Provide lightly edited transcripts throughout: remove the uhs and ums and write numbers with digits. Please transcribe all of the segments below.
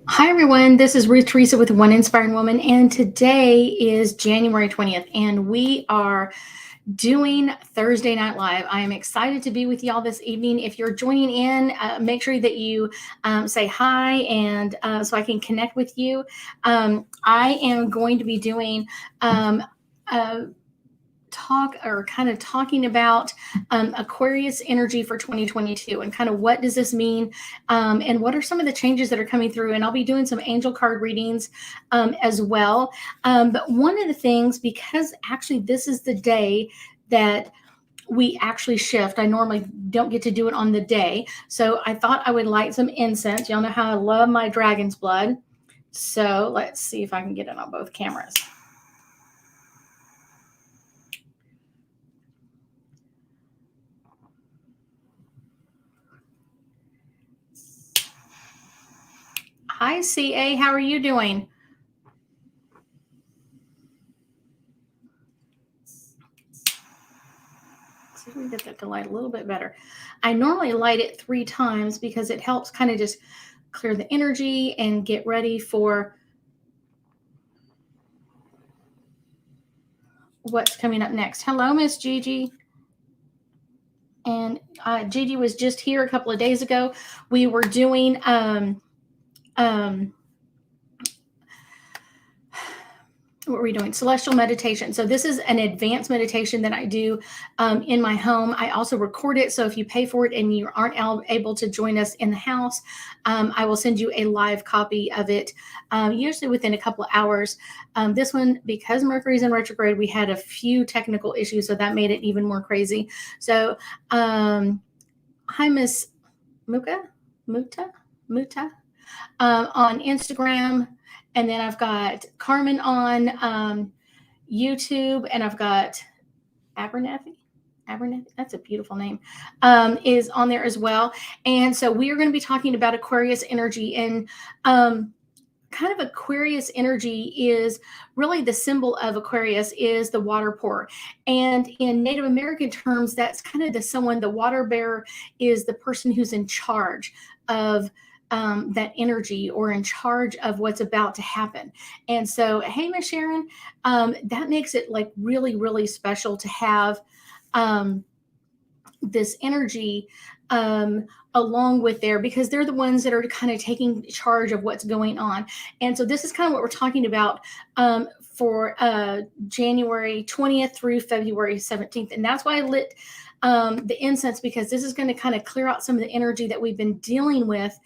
Hi, everyone. This is Ruth Theresa with One Inspiring Woman, and today is January 20th, and we are doing Thursday Night Live. I am excited to be with y'all this evening. If you're joining in, make sure that you say hi and so I can connect with you. I am going to be doing a talk or kind of talking about Aquarius energy for 2022 and kind of what does this mean and what are some of the changes that are coming through. And I'll be doing some angel card readings as well. But one of the things, because actually this is the day that we actually shift. I normally don't get to do it on the day. So I thought I would light some incense. Y'all know how I love my dragon's blood. So let's see if I can get it on both cameras. Hi, CA. How are you doing? See if we can get that to light a little bit better. I normally light it 3 times because it helps kind of just clear the energy and get ready for what's coming up next. Hello, Miss Gigi. And Gigi was just here a couple of days ago. We were doing what were we doing? Celestial meditation. So this is an advanced meditation that I do in my home. I also record it. So if you pay for it and you aren't able to join us in the house, I will send you a live copy of it, usually within a couple of hours. This one, because Mercury's in retrograde, we had a few technical issues, so that made it even more crazy. So hi, Miss Muta on Instagram. And then I've got Carmen on YouTube, and I've got Abernathy. That's a beautiful name, is on there as well. And so we are going to be talking about Aquarius energy. And kind of Aquarius energy is really the symbol of Aquarius is the water pour. And in Native American terms, that's kind of the water bearer is the person who's in charge of that energy or in charge of what's about to happen. And so, hey, Miss Sharon, that makes it like really, really special to have this energy along with there, because they're the ones that are kind of taking charge of what's going on. And so this is kind of what we're talking about for January 20th through February 17th. And that's why I lit the incense, because this is going to kind of clear out some of the energy that we've been dealing with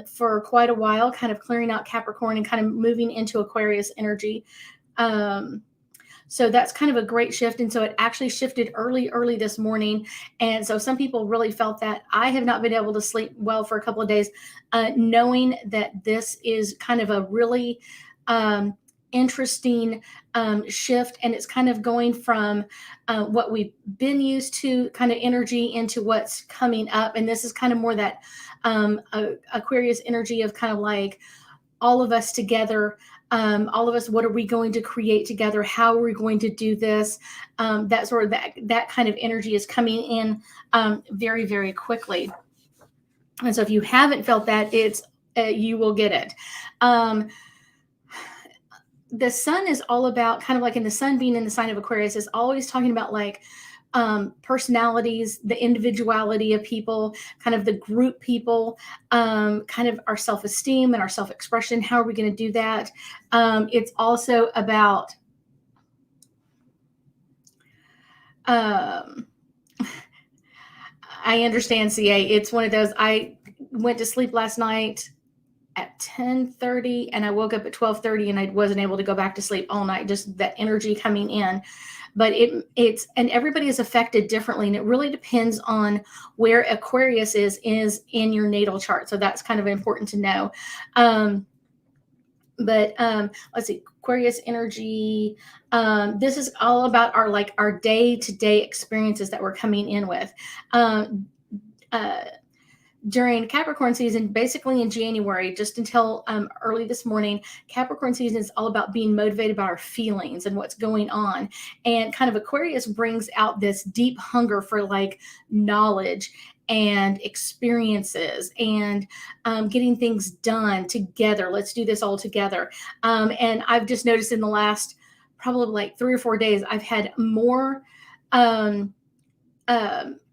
for quite a while, kind of clearing out Capricorn and kind of moving into Aquarius energy. So that's kind of a great shift. And so it actually shifted early this morning. And so some people really felt that. I have not been able to sleep well for a couple of days, knowing that this is kind of a really interesting shift. And it's kind of going from what we've been used to kind of energy into what's coming up. And this is kind of more that Aquarius energy of kind of like all of us together. All of us, what are we going to create together? How are we going to do this? That sort of that kind of energy is coming in very, very quickly. And so if you haven't felt that, it's you will get it. The sun is all about kind of like in the sun being in the sign of Aquarius is always talking about like personalities, the individuality of people, kind of the group people, kind of our self-esteem and our self-expression. How are we going to do that? It's also about I understand, CA. It's one of those. I went to sleep last night at 10:30 and I woke up at 12:30 and I wasn't able to go back to sleep all night. Just that energy coming in. But it's and everybody is affected differently, and it really depends on where Aquarius is in your natal chart. So that's kind of important to know. But let's see, Aquarius energy. This is all about our day-to-day experiences that we're coming in with. during Capricorn season, basically in January, just until early this morning, Capricorn season is all about being motivated by our feelings and what's going on. And kind of Aquarius brings out this deep hunger for like knowledge and experiences and getting things done together. Let's do this all together. And I've just noticed in the last probably like 3 or 4 days, I've had more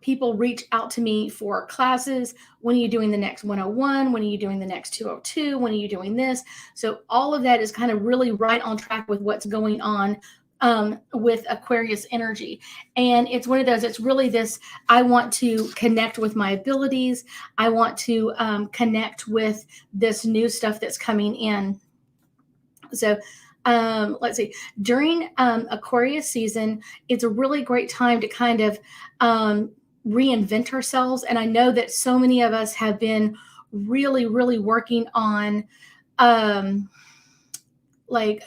people reach out to me for classes. When are you doing the next 101? When are you doing the next 202? When are you doing this? So all of that is kind of really right on track with what's going on with Aquarius energy. And it's one of those, it's really this, I want to connect with my abilities. I want to connect with this new stuff that's coming in. So let's see, during Aquarius season, it's a really great time to kind of reinvent ourselves. And I know that so many of us have been really, really working on like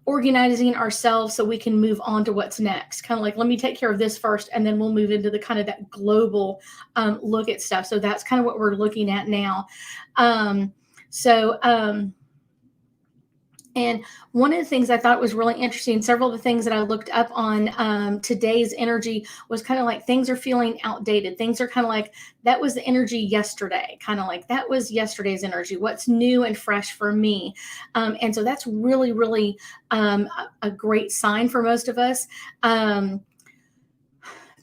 organizing ourselves so we can move on to what's next. Kind of like, let me take care of this first, and then we'll move into the kind of that global look at stuff. So that's kind of what we're looking at now. And one of the things I thought was really interesting, several of the things that I looked up on today's energy was kind of like things are feeling outdated. Things are kind of like, that was the energy yesterday, kind of like that was yesterday's energy. What's new and fresh for me? And so that's really, really a great sign for most of us.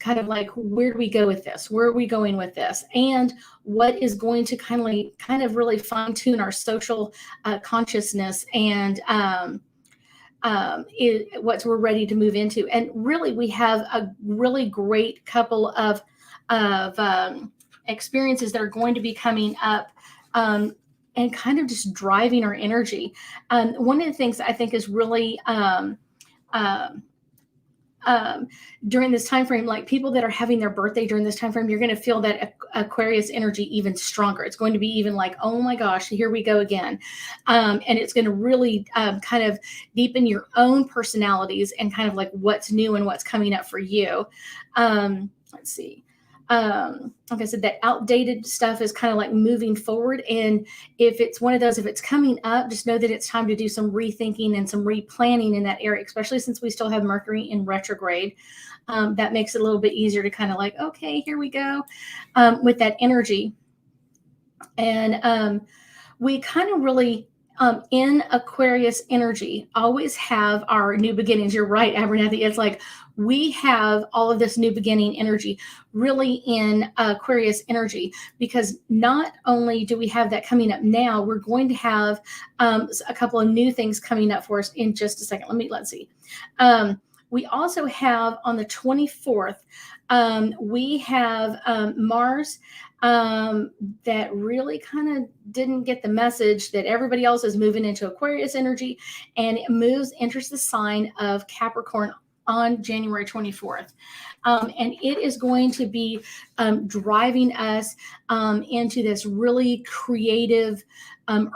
Kind of like, where do we go with this? Where are we going with this? And what is going to kind of really fine tune our social consciousness and what we're ready to move into. And really, we have a really great couple of experiences that are going to be coming up and kind of just driving our energy. One of the things I think is really during this time frame, like people that are having their birthday during this time frame, you're going to feel that Aquarius energy even stronger. It's going to be even like, oh my gosh, here we go again. And it's going to really kind of deepen your own personalities and kind of like what's new and what's coming up for you. Let's see. Like I said, that outdated stuff is kind of like moving forward. And if it's one of those, if it's coming up, just know that it's time to do some rethinking and some replanning in that area, especially since we still have Mercury in retrograde. That makes it a little bit easier to kind of like, okay, here we go with that energy. And we kind of really, in Aquarius energy, always have our new beginnings. You're right, Abernathy. It's like we have all of this new beginning energy really in Aquarius energy, because not only do we have that coming up now, we're going to have a couple of new things coming up for us in just a second. Let's see. We also have on the 24th, we have Mars that really kind of didn't get the message that everybody else is moving into Aquarius energy, and it enters the sign of Capricorn on January 24th. And it is going to be driving us into this really creative,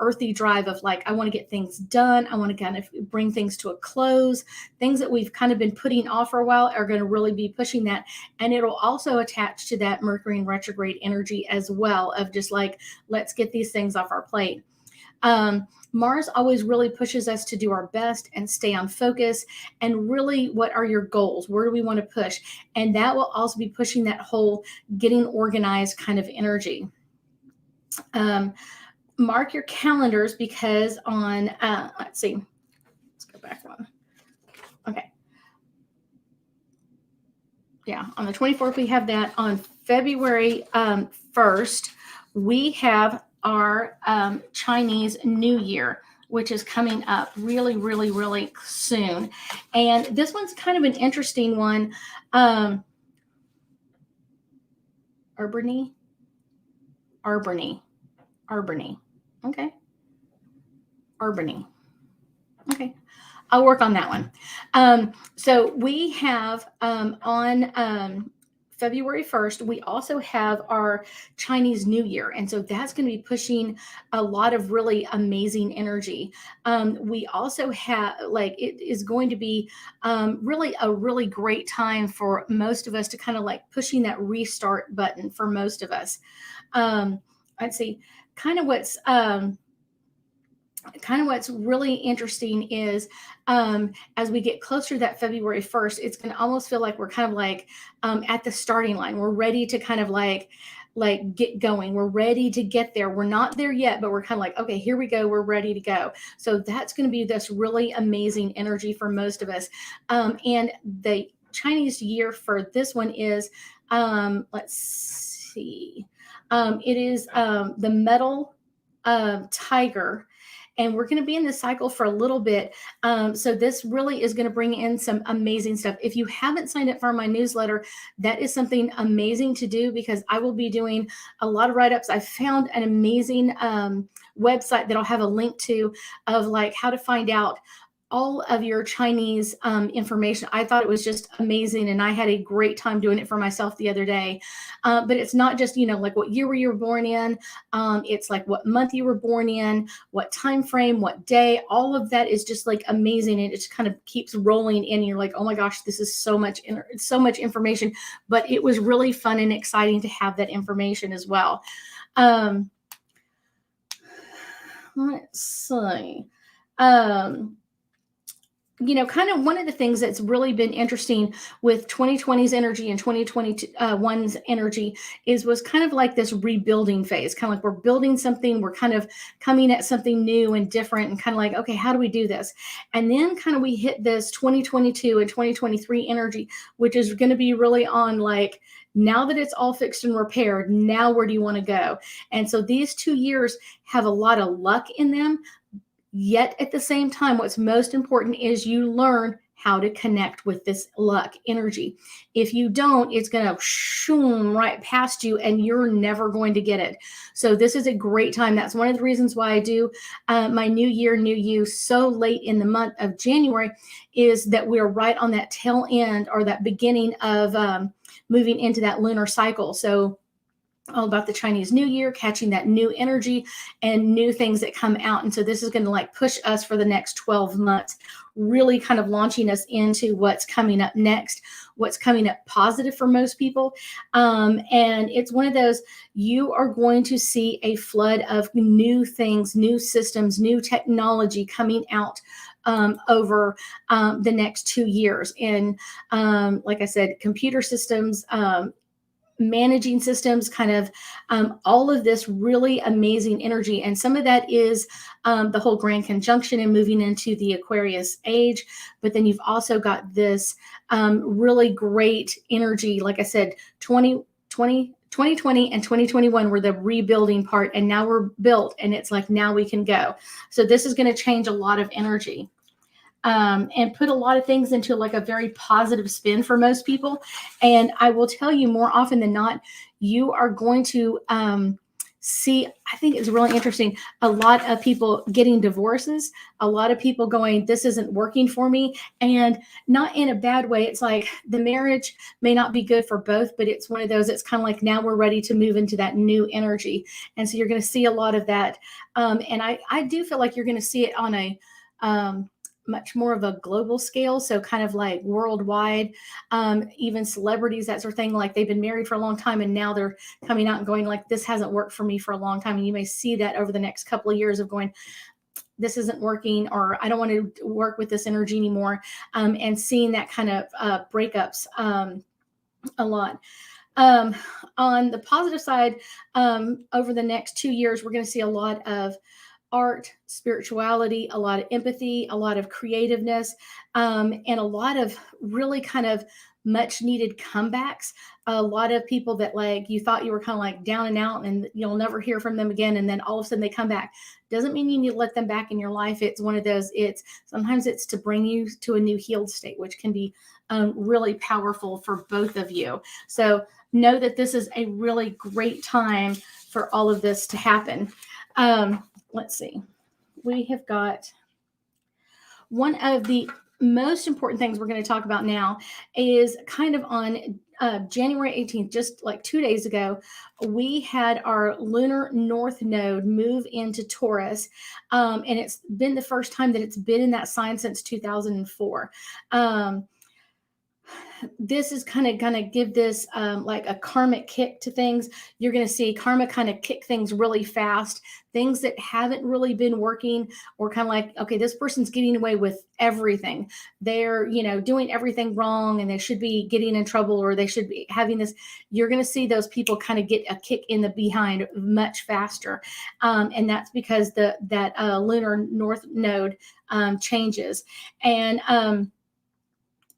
earthy drive of like, I want to get things done. I want to kind of bring things to a close. Things that we've kind of been putting off for a while are going to really be pushing that. And it'll also attach to that Mercury in retrograde energy as well, of just like, let's get these things off our plate. Mars always really pushes us to do our best and stay on focus. And really, what are your goals? Where do we want to push? And that will also be pushing that whole getting organized kind of energy. Mark your calendars, because on, let's see, let's go back one. Okay. Yeah, on the 24th, we have that. On February 1st, we have our Chinese New Year, which is coming up really, really, really soon. And this one's kind of an interesting one. Arbony. Okay. Arbony. Okay. I'll work on that one. So we have on February 1st, we also have our Chinese New Year. And so that's going to be pushing a lot of really amazing energy. We also have, like, it is going to be really a really great time for most of us to kind of like pushing that restart button for most of us. Let's see, kind of what's really interesting is as we get closer to that February 1st, it's going to almost feel like we're kind of like at the starting line. We're ready to kind of like get going. We're ready to get there. We're not there yet, but we're kind of like, okay, here we go. We're ready to go. So that's going to be this really amazing energy for most of us. And the Chinese year for this one is, let's see, it is the metal tiger. And we're going to be in this cycle for a little bit. So this really is going to bring in some amazing stuff. If you haven't signed up for my newsletter, that is something amazing to do, because I will be doing a lot of write-ups. I found an amazing website that I'll have a link to of like how to find out all of your Chinese information. I thought it was just amazing, and I had a great time doing it for myself the other day. But it's not just, like what year you were born in. It's like what month you were born in, what time frame, what day. All of that is just like amazing, and it just kind of keeps rolling in. And you're like, oh my gosh, this is so much information. But it was really fun and exciting to have that information as well. Let's see. Kind of one of the things that's really been interesting with 2020's energy and 2021's energy was kind of like this rebuilding phase. Kind of like we're building something, we're kind of coming at something new and different, and kind of like, okay, how do we do this? And then kind of we hit this 2022 and 2023 energy, which is going to be really on like, now that it's all fixed and repaired, now where do you want to go? And so these 2 years have a lot of luck in them. Yet at the same time, what's most important is you learn how to connect with this luck energy. If you don't, it's going to shoom right past you, and you're never going to get it. So this is a great time. That's one of the reasons why I do my New Year, New You so late in the month of January, is that we're right on that tail end, or that beginning of moving into that lunar cycle. So all about the Chinese New Year, catching that new energy and new things that come out. And so this is going to like push us for the next 12 months, really kind of launching us into what's coming up next, what's coming up positive for most people. And it's one of those, you are going to see a flood of new things, new systems, new technology coming out over the next 2 years. And like I said, computer systems, managing systems, kind of all of this really amazing energy. And some of that is the whole grand conjunction and moving into the Aquarius age. But then you've also got this really great energy. Like I said, 2020 and 2021 were the rebuilding part, and now we're built, and it's like, now we can go. So this is going to change a lot of energy. And put a lot of things into like a very positive spin for most people. And I will tell you, more often than not, you are going to see, I think it's really interesting, a lot of people getting divorces, a lot of people going, this isn't working for me, and not in a bad way. It's like the marriage may not be good for both, but it's one of those, it's kind of like, now we're ready to move into that new energy. And so you're going to see a lot of that. And I do feel like you're going to see it on a much more of a global scale. So kind of like worldwide, even celebrities, that sort of thing, like they've been married for a long time, and now they're coming out and going like, this hasn't worked for me for a long time. And you may see that over the next couple of years of going, this isn't working, or I don't want to work with this energy anymore. And seeing that kind of breakups a lot. On the positive side, over the next 2 years, we're going to see a lot of art, spirituality, a lot of empathy, a lot of creativeness, and a lot of really kind of much needed comebacks. A lot of people that like you thought you were kind of like down and out and you'll never hear from them again, and then all of a sudden they come back. Doesn't mean you need to let them back in your life. It's one of those, sometimes it's to bring you to a new healed state, which can be really powerful for both of you. So know that this is a really great time for all of this to happen. Let's see. We have got one of the most important things we're going to talk about now is kind of on January 18th, just like 2 days ago, we had our lunar north node move into Taurus. And it's been the first time that it's been in that sign since 2004. this is kind of going to give this like a karmic kick to things. You're going to see karma kind of kick things really fast, things that haven't really been working, or kind of like, okay, this person's getting away with everything. They're, doing everything wrong and they should be getting in trouble, or they should be having this. You're going to see those people kind of get a kick in the behind much faster. And that's because that lunar north node changes. And,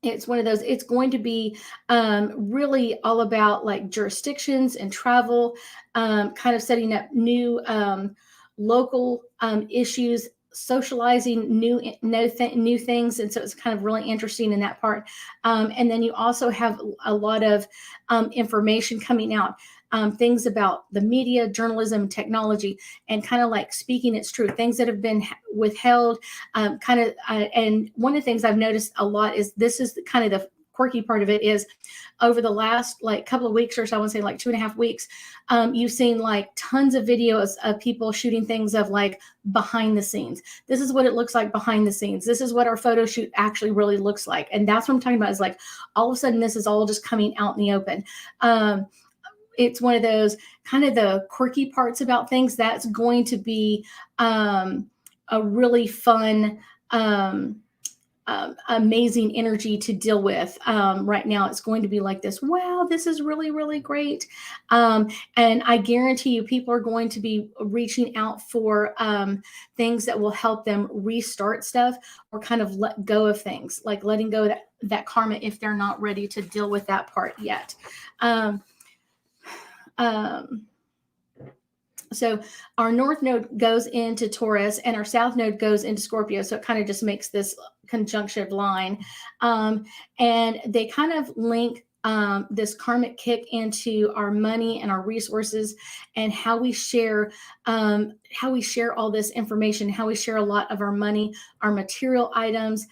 it's one of those, it's going to be really all about like jurisdictions and travel, kind of setting up new local issues, socializing new things. And so it's kind of really interesting in that part. And then you also have a lot of information coming out. Things about the media, journalism, technology, and kind of like speaking its truth, things that have been withheld, and one of the things I've noticed a lot is, this is kind of the quirky part of it, is over the last like couple of weeks, or so I want to say like 2.5 weeks, you've seen like tons of videos of people shooting things of like behind the scenes. This is what it looks like behind the scenes. This is what our photo shoot actually really looks like. And that's what I'm talking about, is like all of a sudden this is all just coming out in the open. It's one of those kind of the quirky parts about things that's going to be a really fun, amazing energy to deal with. Right now, it's going to be like this. Wow, this is really, really great. And I guarantee you, people are going to be reaching out for things that will help them restart stuff, or kind of let go of things, like letting go of that karma if they're not ready to deal with that part yet. So our north node goes into Taurus and our south node goes into Scorpio. So it kind of just makes this conjunctive line. And they kind of link this karmic kick into our money and our resources, and how we share all this information, how we share a lot of our money, our material items,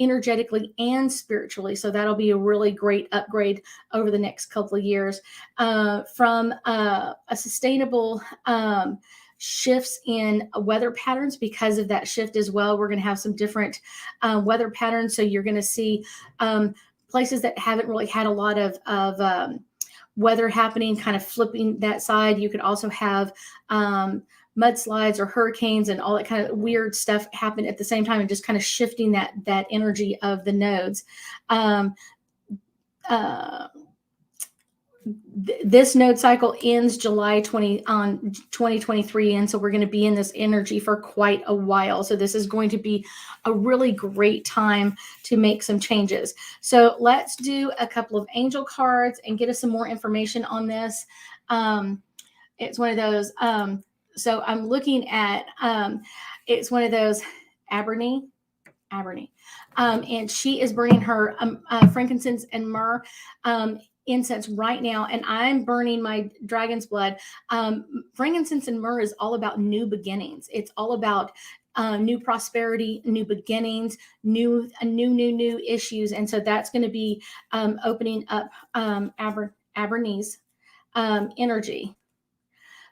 energetically and spiritually. So that'll be a really great upgrade over the next couple of years, from a sustainable shifts in weather patterns. Because of that shift as well, we're going to have some different weather patterns. So you're going to see places that haven't really had a lot of weather happening, kind of flipping that side. You could also have mudslides or hurricanes and all that kind of weird stuff happen at the same time, and just kind of shifting that energy of the nodes. This node cycle ends July 2023, and so we're going to be in this energy for quite a while. So this is going to be a really great time to make some changes. So let's do a couple of angel cards and get us some more information on this. It's one of those. So I'm looking at, it's one of those, Abernie, and she is burning her frankincense and myrrh incense right now, and I'm burning my dragon's blood. Frankincense and myrrh is all about new beginnings. It's all about new prosperity, new beginnings, new issues, and so that's going to be opening up Abernie's energy.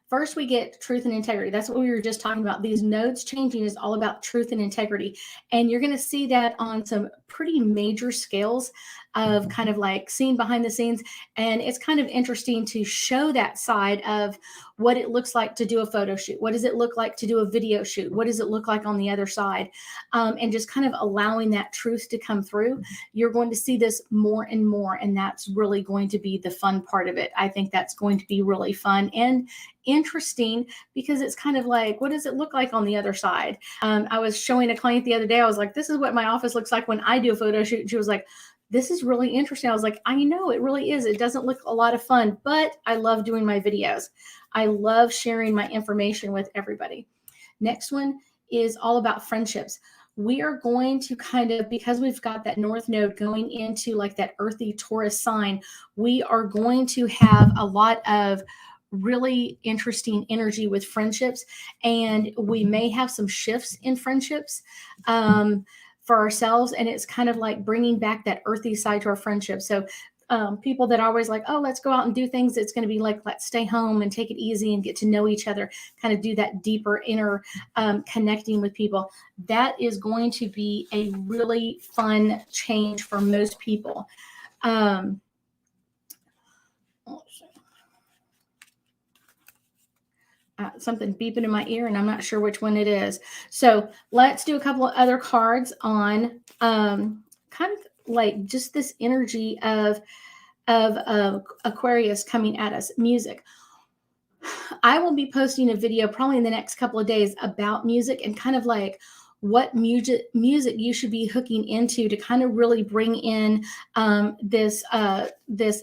First, we get truth and integrity. That's what we were just talking about. These nodes changing is all about truth and integrity. And you're going to see that on some pretty major scales of kind of like seeing behind the scenes. And it's kind of interesting to show that side of what it looks like to do a photo shoot. What does it look like to do a video shoot? What does it look like on the other side? And just kind of allowing that truth to come through. You're going to see this more and more. And that's really going to be the fun part of it. I think that's going to be really fun and interesting, because it's kind of like, what does it look like on the other side? I was showing a client the other day. I was like, this is what my office looks like when I do a photo shoot. And she was like, this is really interesting. I was like, I know it really is. It doesn't look a lot of fun, but I love doing my videos. I love sharing my information with everybody. Next one is all about friendships. We are going to kind of, because we've got that north node going into like that earthy Taurus sign, we are going to have a lot of really interesting energy with friendships, and we may have some shifts in friendships for ourselves, and it's kind of like bringing back that earthy side to our friendship. So people that are always like, oh, let's go out and do things. It's going to be like, let's stay home and take it easy and get to know each other, kind of do that deeper inner connecting with people. That is going to be a really fun change for most people. Something beeping in my ear and I'm not sure which one it is. So let's do a couple of other cards on kind of like just this energy of Aquarius coming at us. Music. I will be posting a video probably in the next couple of days about music and kind of like what music you should be hooking into to kind of really bring in this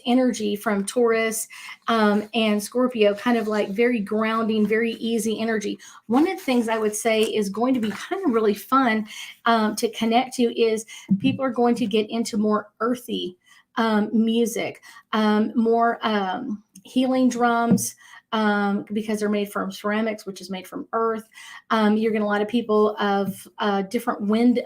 energy from Taurus and Scorpio, kind of like very grounding, very easy energy. One of the things I would say is going to be kind of really fun to connect to is people are going to get into more earthy music, more healing drums, because they're made from ceramics, which is made from earth. You're getting a lot of people of different wind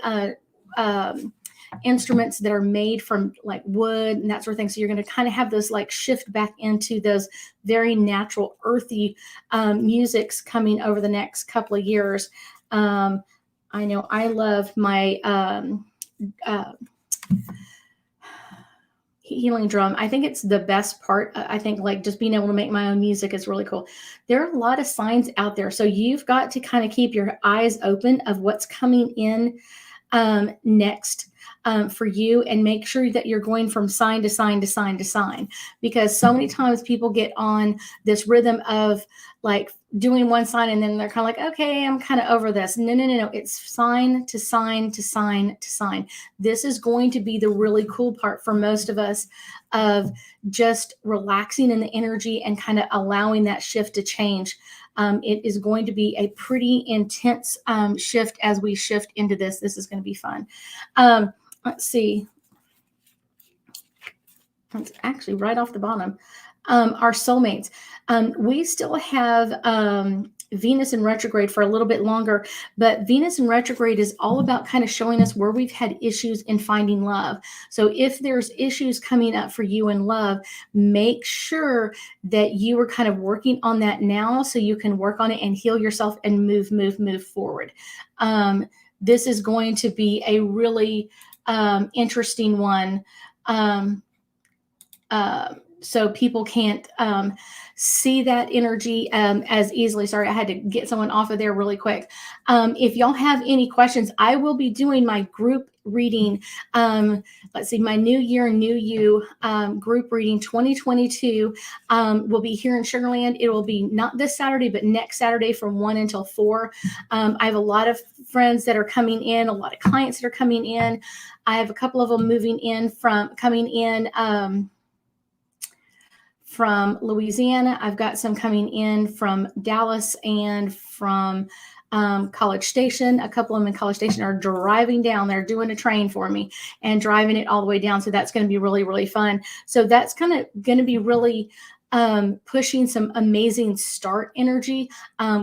instruments that are made from like wood and that sort of thing. So you're going to kind of have those like shift back into those very natural earthy musics coming over the next couple of years. I know I love my healing drum. I think it's the best part. I think like just being able to make my own music is really cool. There are a lot of signs out there. So you've got to kind of keep your eyes open of what's coming in next for you, and make sure that you're going from sign to sign to sign to sign, because so many times people get on this rhythm of like doing one sign and then they're kind of like, okay, I'm kind of over this. No. It's sign to sign to sign to sign. This is going to be the really cool part for most of us of just relaxing in the energy and kind of allowing that shift to change. It is going to be a pretty intense shift as we shift into this. This is going to be fun. Let's see. It's actually right off the bottom. Our soulmates. We still have Venus in retrograde for a little bit longer, but Venus in retrograde is all about kind of showing us where we've had issues in finding love. So if there's issues coming up for you in love, make sure that you are kind of working on that now so you can work on it and heal yourself and move forward. This is going to be a really interesting one. So people can't see that energy as easily. Sorry, I had to get someone off of there really quick. If y'all have any questions, I will be doing my group reading. Let's see, my New Year, New You group reading 2022 will be here in Sugar Land. It will be not this Saturday, but next Saturday from 1 until 4. I have a lot of friends that are coming in, a lot of clients that are coming in. I have a couple of them coming in from Louisiana. I've got some coming in from Dallas and from College Station. A couple of them in College Station are driving down. They're doing a train for me and driving it all the way down. So that's going to be really, really fun. So that's kind of going to be really pushing some amazing start energy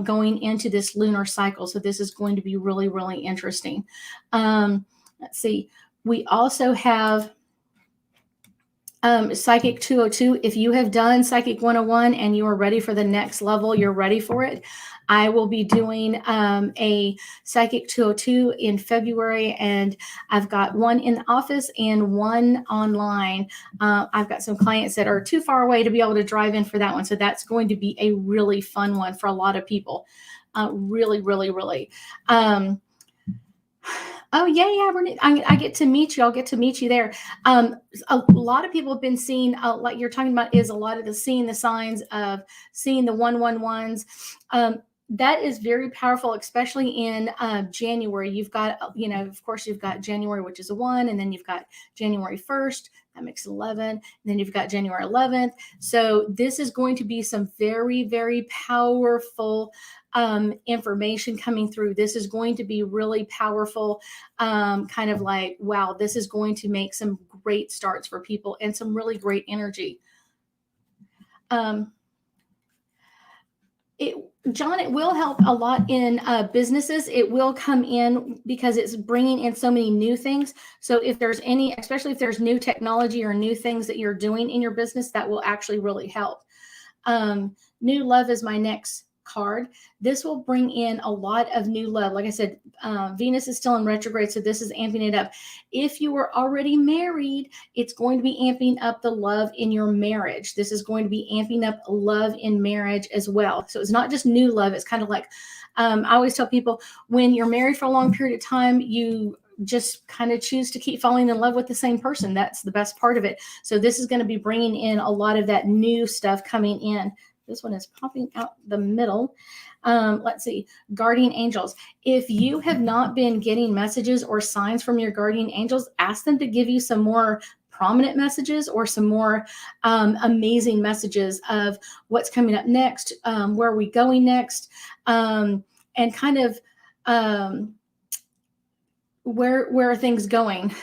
going into this lunar cycle. So this is going to be really, really interesting. Let's see. We also have Psychic 202. If you have done Psychic 101 and you are ready for the next level, you're ready for it. I will be doing a Psychic 202 in February, and I've got one in the office and one online. I've got some clients that are too far away to be able to drive in for that one. So that's going to be a really fun one for a lot of people. Really, really, really. Oh, yeah. I get to meet you. I'll get to meet you there. A lot of people have been seeing, like you're talking about, is a lot of seeing the signs of seeing the 111s. That is very powerful, especially in January. You've got, of course, you've got January, which is a 1, and then you've got January 1st. That makes 11. And then you've got January 11th. So this is going to be some very, very powerful information coming through. This is going to be really powerful, kind of like, wow, this is going to make some great starts for people and some really great energy. John, it will help a lot in businesses. It will come in because it's bringing in so many new things. So if there's any, especially if there's new technology or new things that you're doing in your business, that will actually really help. New love is my next card. This will bring in a lot of new love. Like I said, Venus is still in retrograde, so this is amping it up. If you were already married, it's going to be amping up the love in your marriage. This is going to be amping up love in marriage as well. So it's not just new love. It's kind of like, I always tell people, when you're married for a long period of time, you just kind of choose to keep falling in love with the same person. That's the best part of it. So this is going to be bringing in a lot of that new stuff coming in. This one is popping out the middle. Let's see, guardian angels. If you have not been getting messages or signs from your guardian angels, ask them to give you some more prominent messages or some more amazing messages of what's coming up next, where are we going next, and kind of where are things going.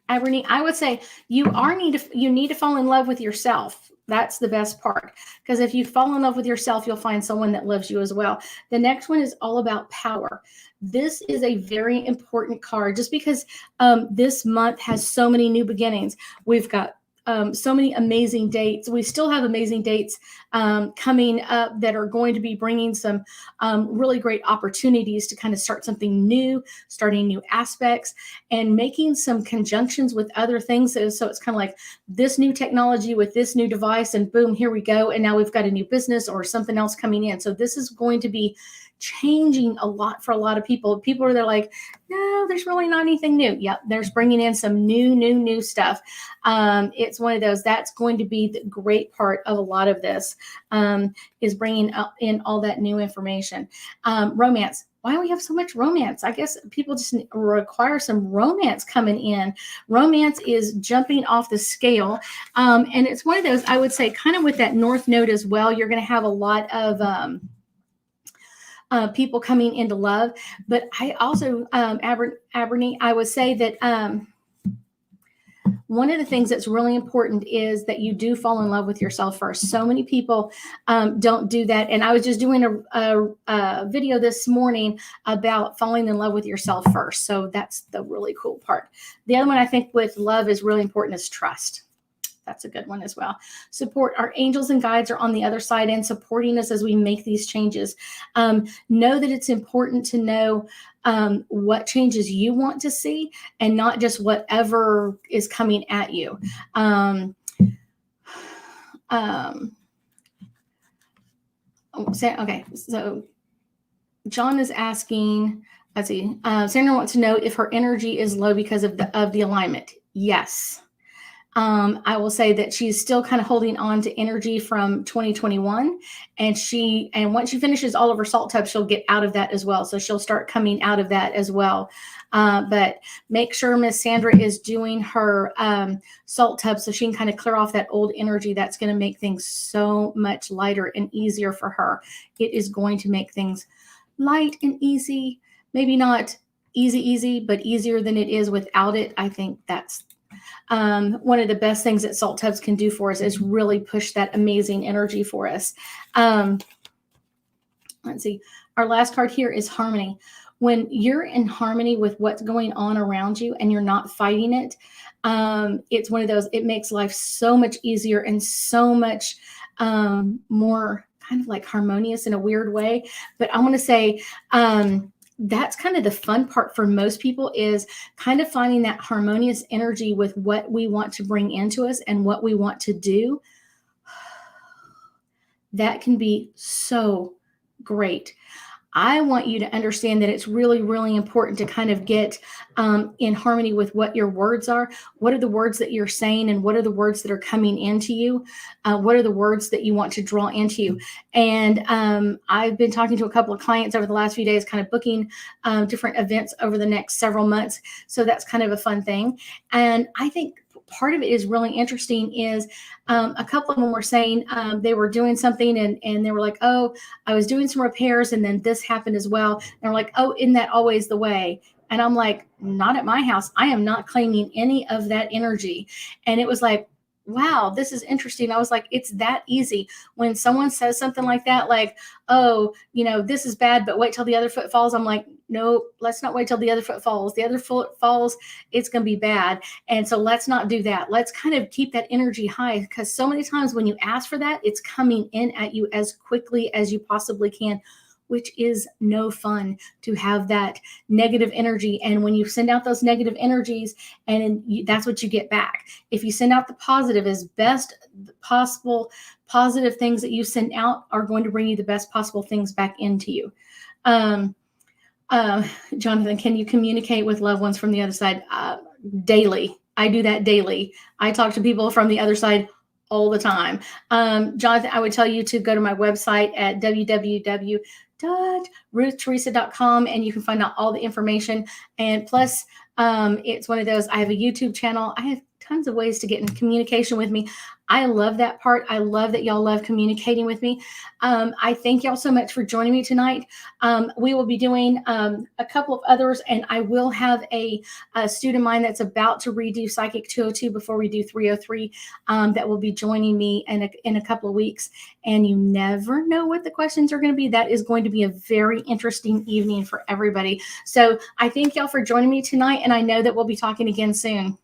I would say you need to fall in love with yourself. That's the best part, because if you fall in love with yourself, you'll find someone that loves you as well. The next one is all about power. This is a very important card just because this month has so many new beginnings. We've got so many amazing dates. We still have amazing dates coming up that are going to be bringing some really great opportunities to kind of start something new, starting new aspects, and making some conjunctions with other things. So it's kind of like this new technology with this new device, and boom, here we go. And now we've got a new business or something else coming in. So this is going to be changing a lot for a lot of people. People are there like, no, there's really not anything new. Yep, there's bringing in some new stuff. It's one of those. That's going to be the great part of a lot of this, is bringing in all that new information. Romance. Why do we have so much romance? I guess people just require some romance coming in. Romance is jumping off the scale. And it's one of those, I would say, kind of with that North Node as well. You're going to have a lot of people coming into love. But I also, Abernie, I would say that one of the things that's really important is that you do fall in love with yourself first. So many people don't do that. And I was just doing a video this morning about falling in love with yourself first. So that's the really cool part. The other one I think with love is really important is trust. That's a good one as well. Support. Our angels and guides are on the other side and supporting us as we make these changes. Know that it's important to know what changes you want to see and not just whatever is coming at you. Okay, so John is asking, let's see, Sandra wants to know if her energy is low because of the alignment. Yes. I will say that she's still kind of holding on to energy from 2021, and once she finishes all of her salt tubs, she'll get out of that as well. So she'll start coming out of that as well. But make sure Miss Sandra is doing her salt tub so she can kind of clear off that old energy. That's going to make things so much lighter and easier for her. It is going to make things light and easy. Maybe not easy, but easier than it is without it. I think that's one of the best things that salt tubs can do for us is really push that amazing energy for us. Let's see. Our last card here is harmony. When you're in harmony with what's going on around you and you're not fighting it, it's one of those, it makes life so much easier and so much more kind of like harmonious in a weird way. But I want to say, that's kind of the fun part for most people, is kind of finding that harmonious energy with what we want to bring into us and what we want to do. That can be so great. I want you to understand that it's really, really important to kind of get in harmony with what your words are. What are the words that you're saying, and what are the words that are coming into you? What are the words that you want to draw into you? And I've been talking to a couple of clients over the last few days, kind of booking different events over the next several months. So that's kind of a fun thing. And I think part of it is really interesting is a couple of them were saying they were doing something and they were like, oh, I was doing some repairs and then this happened as well. And they're like, oh, isn't that always the way? And I'm like, not at my house. I am not claiming any of that energy. And it was like, wow, this is interesting. I was like, it's that easy. When someone says something like that, like, oh, this is bad, but wait till the other foot falls. I'm like, no, let's not wait till the other foot falls. The other foot falls, it's going to be bad. And so let's not do that. Let's kind of keep that energy high, because so many times when you ask for that, it's coming in at you as quickly as you possibly can, which is no fun to have that negative energy. And when you send out those negative energies, and that's what you get back. If you send out the positive, as best possible, positive things that you send out are going to bring you the best possible things back into you. Um, Jonathan, can you communicate with loved ones from the other side? Daily. I do that daily. I talk to people from the other side all the time. Jonathan, I would tell you to go to my website at www.ruththeresa.com, and you can find out all the information. And plus, it's one of those, I have a YouTube channel. I have tons of ways to get in communication with me. I love that part. I love that y'all love communicating with me. I thank y'all so much for joining me tonight. We will be doing a couple of others, and I will have a student of mine that's about to redo Psychic 202 before we do 303 that will be joining me in a couple of weeks. And you never know what the questions are going to be. That is going to be a very interesting evening for everybody. So I thank y'all for joining me tonight, and I know that we'll be talking again soon.